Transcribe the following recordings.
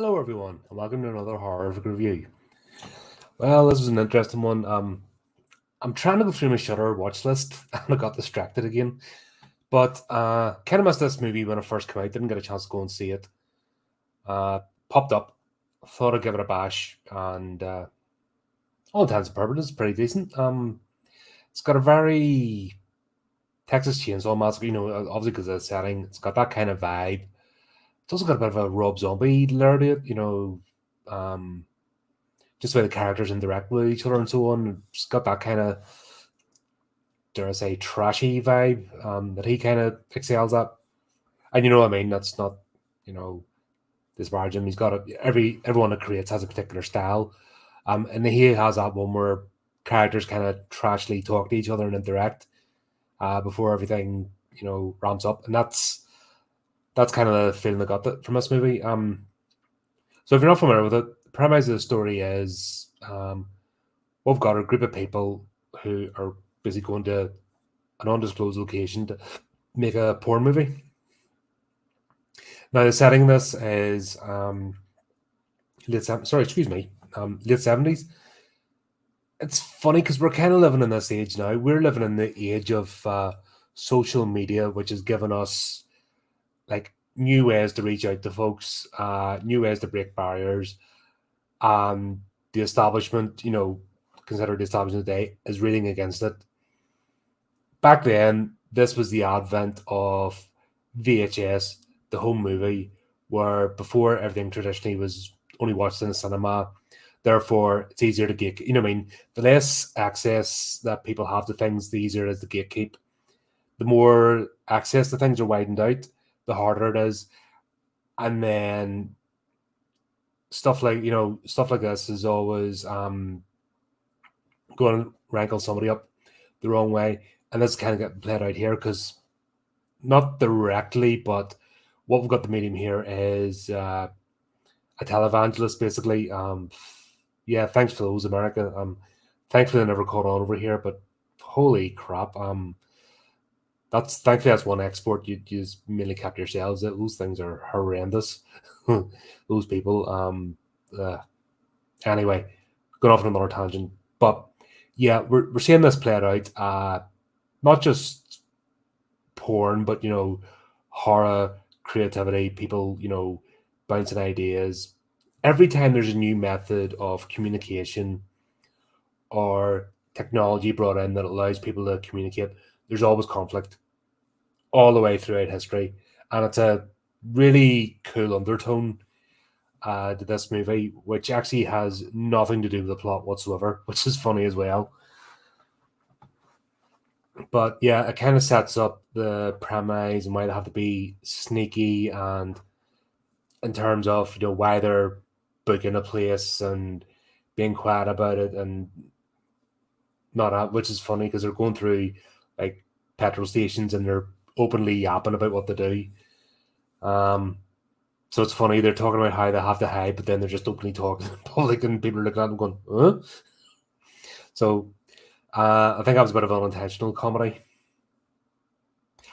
Hello, everyone, and welcome to another horrific review. Well, this was an interesting one. I'm trying to go through my Shudder watch list, and I got distracted again. But kind of missed this movie when it first came out. Didn't get a chance to go and see it. Popped up, thought I'd give it a bash, and all intents and purposes, pretty decent. It's got a very Texas Chainsaw Massacre, obviously because of the setting. It's got that kind of vibe. It's also got a bit of a Rob Zombie layer to it, just the way the characters interact with each other and so on. It's got that kind of, dare I say, trashy vibe that he kind of excels at. And you know what I mean? That's not, disparaging him. He's got everyone that creates has a particular style. And he has that one where characters kind of trashily talk to each other and interact before everything, ramps up. And that's kind of the feeling I got from this movie. So if you're not familiar with it, the premise of the story is we've got a group of people who are basically going to an undisclosed location to make a porn movie. Now, the setting of this is late 70s. It's funny because we're kind of living in this age now. We're living in the age of social media, which has given us like new ways to reach out to folks, new ways to break barriers. The establishment, considered the establishment today, is reeling against it. Back then, this was the advent of VHS, the home movie, where before everything traditionally was only watched in the cinema. Therefore, it's easier to gate. The less access that people have to things, the easier it is to gatekeep. The more access to things are widened out, the harder it is. And then stuff like this is always going to rankle somebody up the wrong way. And this kind of getting played out here because not directly, but what we've got the medium here is a televangelist, basically. Yeah, thanks for those, America. Thankfully they never caught on over here, but holy crap. That's one export you just mainly kept yourselves. Those things are horrendous. Those people. Anyway, going off on another tangent, but yeah, we're seeing this played out. Not just porn, but horror, creativity, people bouncing ideas. Every time there's a new method of communication or technology brought in that allows people to communicate, there's always conflict all the way throughout history. And it's a really cool undertone to this movie, which actually has nothing to do with the plot whatsoever, which is funny as well. But yeah, it kind of sets up the premise and why they have to be sneaky, and in terms of why they're booking a place and being quiet about it and not, which is funny because they're going through like petrol stations and they're openly yapping about what they do. So it's funny, they're talking about how they have to hide, but then they're just openly talking in public and people are looking at them going, huh? So I think that was a bit of an unintentional comedy.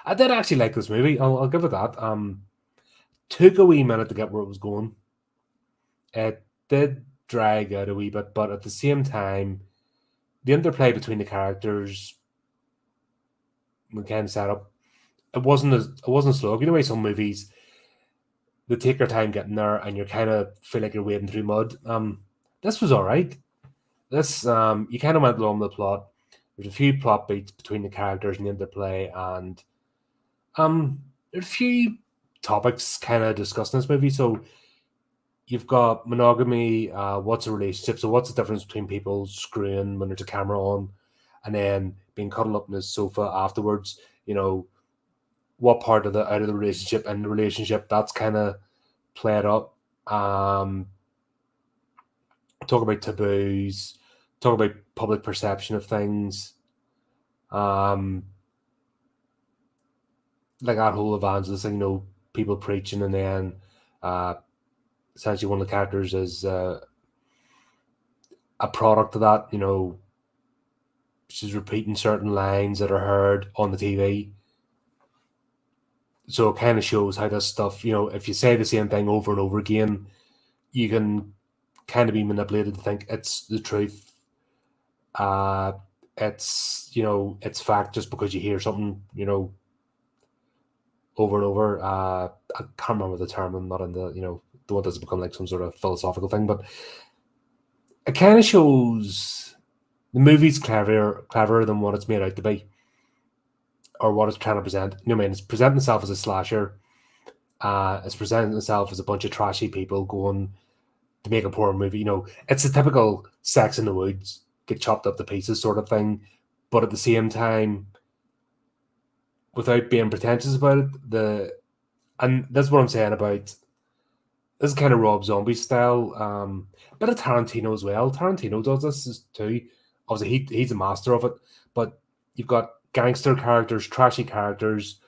I did actually like this movie. I'll give it that. Took a wee minute to get where it was going. It did drag out a wee bit, but at the same time, the interplay between the characters, the kind of setup, it wasn't slow. You know, way some movies they take their time getting there, and you kind of feel like you're wading through mud. This was all right. This you kind of went along the plot. There's a few plot beats between the characters and the interplay, and there's a few topics kind of discussed in this movie. So you've got monogamy. What's a relationship? So what's the difference between people screwing when there's a camera on, and then being cuddled up in the sofa afterwards? What part of out of the relationship and the relationship that's kind of played up. Talk about taboos. Talk about public perception of things. Like that whole evangelist thing, people preaching, and then essentially one of the characters is a product of that. She's repeating certain lines that are heard on the TV. So it kind of shows how this stuff, if you say the same thing over and over again, you can kind of be manipulated to think it's the truth. It's it's fact just because you hear something over and over. I can't remember the term. I'm not in the one that's become like some sort of philosophical thing, but it kind of shows the movie's cleverer than what it's made out to be, or what it's trying to present. You know what I mean? It's presenting itself as a slasher. It's presenting itself as a bunch of trashy people going to make a poor movie. It's a typical Sex in the Woods, get chopped up to pieces sort of thing. But at the same time, without being pretentious about it, and that's what I'm saying about this is kind of Rob Zombie style. A bit of Tarantino as well. Tarantino does this too. Obviously, he's a master of it. But you've got gangster characters, trashy characters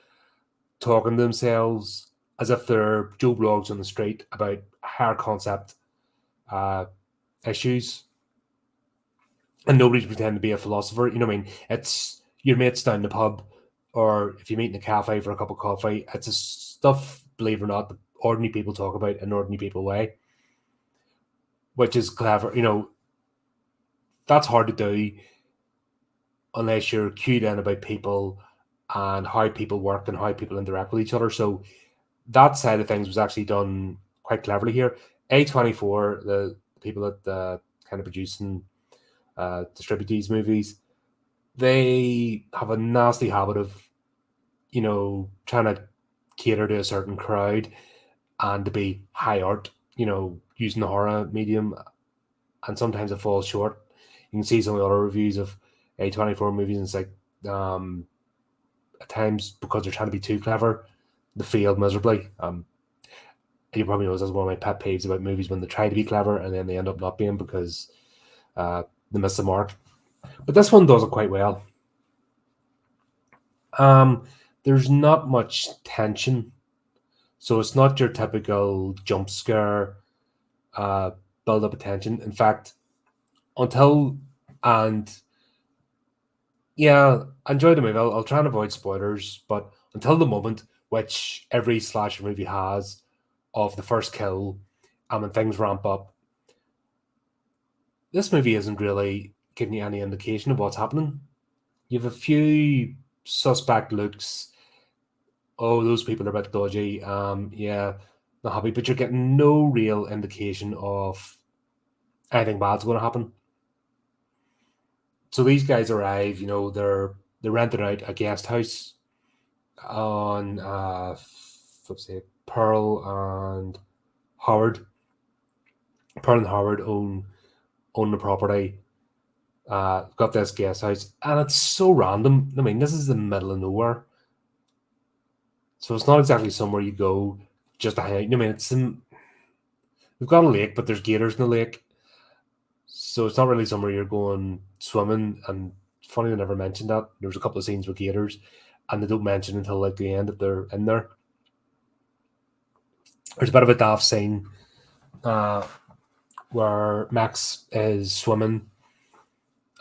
talking to themselves as if they're Joe Blogs on the street about higher concept issues, and nobody's pretending to be a philosopher. You know what I mean? It's your mates down the pub, or if you meet in a cafe for a cup of coffee. It's a stuff, believe it or not, that ordinary people talk about in an ordinary people way, which is clever. That's hard to do unless you're cued in about people and how people work and how people interact with each other. So that side of things was actually done quite cleverly here. A24, the people that kind of produce and distribute these movies, they have a nasty habit of, trying to cater to a certain crowd and to be high art, using the horror medium, and sometimes it falls short. You can see some of the other reviews of A24 movies, and it's like, at times, because they're trying to be too clever, they failed miserably. You probably know that's one of my pet peeves about movies, when they try to be clever and then they end up not being because they miss the mark. But this one does it quite well. There's not much tension, so it's not your typical jump scare, build up attention. In fact, until and yeah, I enjoyed the movie. I'll try and avoid spoilers, but until the moment, which every slasher movie has, of the first kill, and when things ramp up, this movie isn't really giving you any indication of what's happening. You have a few suspect looks. Oh, those people are a bit dodgy. Yeah, not happy, but you're getting no real indication of anything bad's going to happen. So these guys arrive. They're renting out a guest house on let's say Pearl and Howard. Pearl and Howard own the property. Got this guest house, and it's so random. I mean, this is the middle of nowhere, so it's not exactly somewhere you go just to hang out. I mean, we've got a lake, but there's gators in the lake, so it's not really somewhere you're going swimming. And funny they never mentioned that. There was a couple of scenes with gators, and they don't mention until like the end that they're in there. There's a bit of a daft scene where Max is swimming,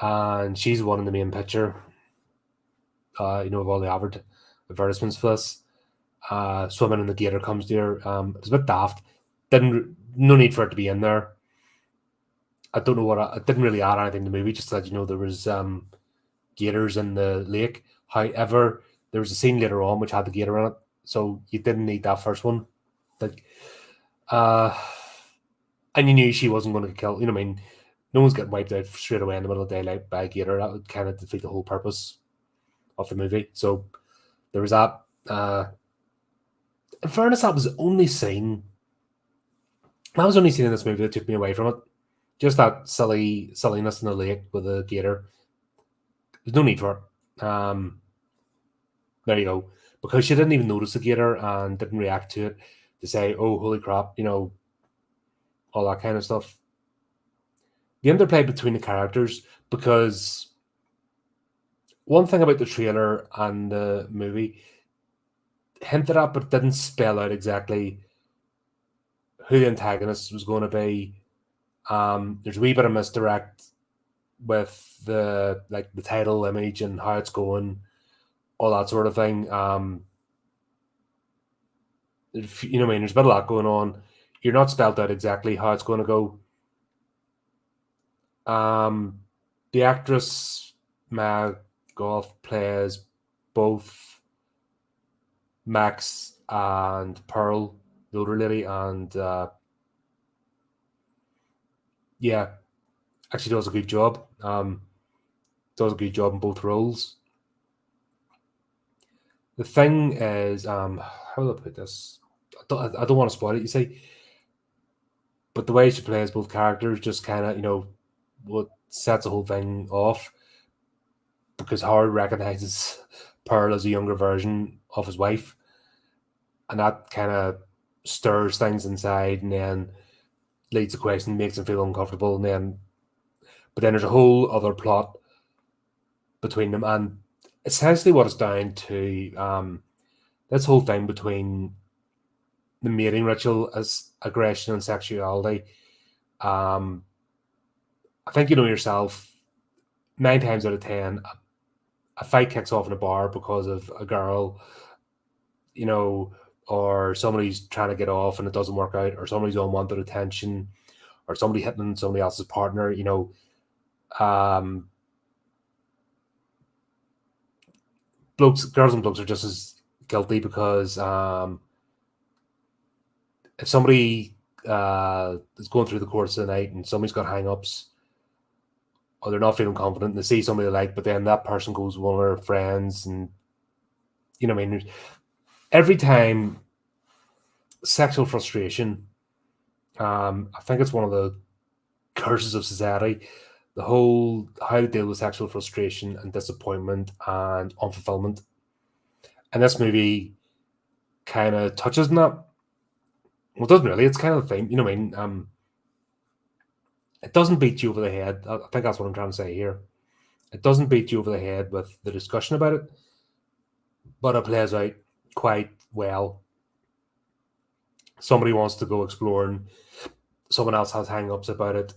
and she's the one in the main picture. Of all the advertisements for this. Swimming, and the gator comes to her. It's a bit daft. No need for it to be in there. I don't know what it didn't really add anything to the movie. Just that there was gators in the lake. However, there was a scene later on which had the gator in it, so you didn't need that first one. Like, and you knew she wasn't going to get killed. I mean, no one's getting wiped out straight away in the middle of the daylight by a gator. That would kind of defeat the whole purpose of the movie. So there was that. In fairness, that was the only scene. That was the only scene in this movie that took me away from it. Just that silliness in the lake with the gator. There's no need for it. There you go. Because she didn't even notice the gator and didn't react to it to say, "Oh, holy crap!" All that kind of stuff. The interplay between the characters, because one thing about the trailer and the movie hinted at, but didn't spell out exactly who the antagonist was going to be. There's a wee bit of misdirect with the title image and how it's going, all that sort of thing. There's a bit of lot going on. you're not spelled out exactly how it's going to go. The actress Mag Golf plays both Max and Pearl, the older lady, and yeah, actually does a good job. Does a good job in both roles. The thing is, how do I put this? I don't want to spoil it, you see, but the way she plays both characters just kind of, what sets the whole thing off, because Howard recognizes Pearl as a younger version of his wife, and that kind of stirs things inside, and then leads to question, makes him feel uncomfortable, and then, but then there's a whole other plot between them, and essentially what it's down to, this whole thing between the mating ritual as aggression and sexuality. I think you know yourself. 9 times out of 10, a fight kicks off in a bar because of a girl, or somebody's trying to get off and it doesn't work out, or somebody's unwanted attention, or somebody hitting somebody else's partner. Girls and blokes are just as guilty, because if somebody is going through the course of the night and somebody's got hang-ups, or they're not feeling confident, and they see somebody they like, but then that person goes with one of their friends, and you know what I mean? Every time, sexual frustration, I think it's one of the curses of society, the whole how to deal with sexual frustration and disappointment and unfulfillment. And this movie kind of touches on that. Well, it doesn't really. It's kind of the thing, you know what I mean? It doesn't beat you over the head. I think that's what I'm trying to say here. It doesn't beat you over the head with the discussion about it, but it plays out quite well. Somebody wants to go exploring, someone else has hang-ups about it.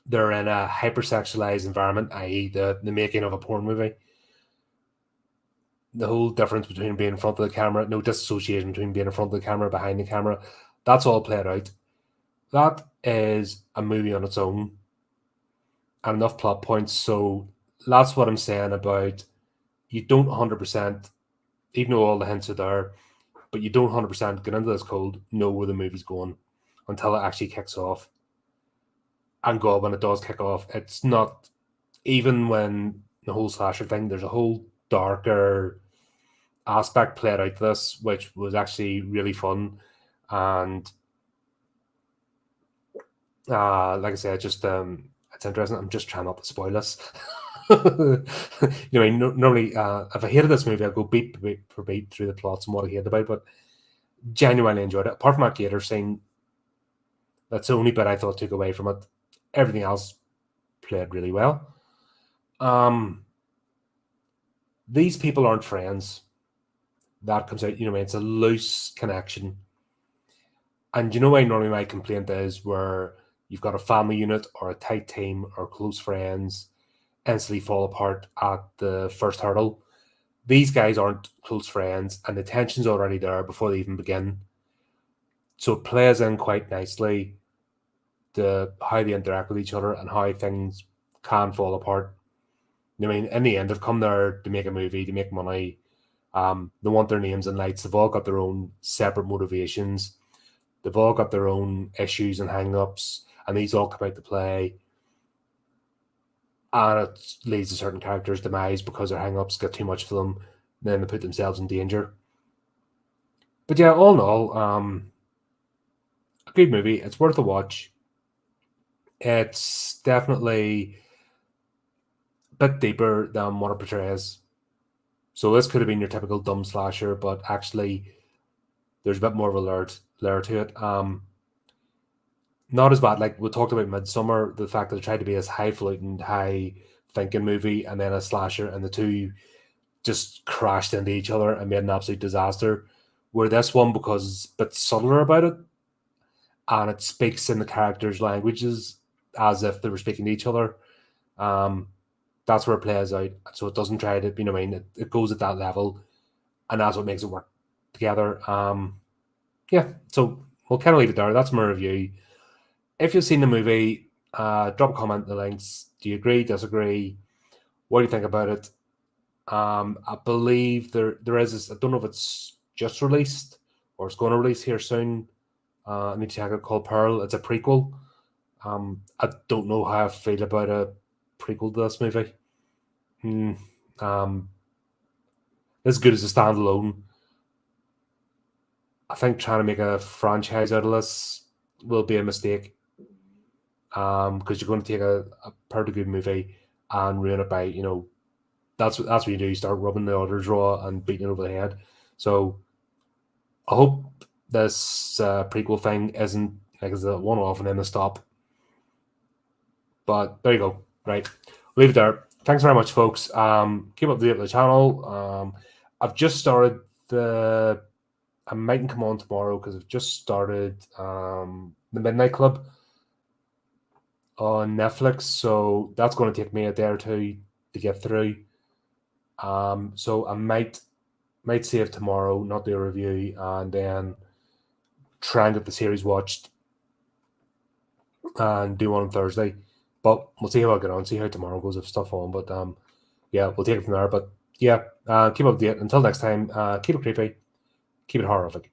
They're in a hypersexualized environment, i.e., the making of a porn movie. The whole difference between being in front of the camera, no disassociation between being in front of the camera, behind the camera, that's all played out. That is a movie on its own, and enough plot points. So that's what I'm saying about, you don't 100%, even though all the hints are there, but you don't 100% get into this cold, know where the movie's going until it actually kicks off. And God, when it does kick off, it's not, even when the whole slasher thing, there's a whole darker aspect played out to this, which was actually really fun. And like I said, just it's interesting. I'm just trying not to spoil this. Normally, if I hated this movie, I'd go beat for beat through the plots and what I hated about it, but genuinely enjoyed it. Apart from that gator scene, that's the only bit I thought took away from it. Everything else played really well. These people aren't friends. That comes out, it's a loose connection. And why normally my complaint is where you've got a family unit or a tight team or close friends instantly fall apart at the first hurdle. These guys aren't close friends, and the tension's already there before they even begin. So it plays in quite nicely how they interact with each other and how things can fall apart. I mean, in the end, they've come there to make a movie, to make money. They want their names and lights. They've all got their own separate motivations. They've all got their own issues and hang-ups, and these all come out to play. And it leads to certain characters' demise because their hang-ups get too much for them. Then they put themselves in danger. But yeah, all in all, a good movie. It's worth a watch. It's definitely a bit deeper than what it portrays. So this could have been your typical dumb slasher, but actually there's a bit more of a layer to it. Not as bad. Like we talked about Midsummer, the fact that it tried to be this highfalutin, high-thinking movie, and then a slasher, and the two just crashed into each other and made an absolute disaster. Where this one, because it's a bit subtler about it, and it speaks in the characters' languages as if they were speaking to each other. That's where it plays out. So it doesn't try to, it goes at that level, and that's what makes it work together. Yeah, so we'll kind of leave it there. That's my review. If you've seen the movie, drop a comment in the links. Do you agree, disagree? What do you think about it? I believe there is this, I don't know if it's just released or it's going to release here soon. I need to check it, called Pearl. It's a prequel. I don't know how I feel about a prequel to this movie. As good as a standalone, I think trying to make a franchise out of this will be a mistake. Because you're going to take a pretty good movie and ruin it by, that's what you do. You start rubbing the others raw and beating it over the head. So I hope this prequel thing isn't like it's a one-off and then a stop. But there you go. Right, leave it there. Thanks very much, folks. Keep up to date with the channel. I've just started I mightn't come on tomorrow because I've just started the Midnight Club on Netflix, so that's going to take me a day or two to get through. So I might save tomorrow, not do a review, and then try and get the series watched and do one on Thursday. But we'll see how I get on, see how tomorrow goes if stuff on. But yeah, we'll take it from there. But yeah, keep up to date. Until next time, keep it creepy, keep it horrific.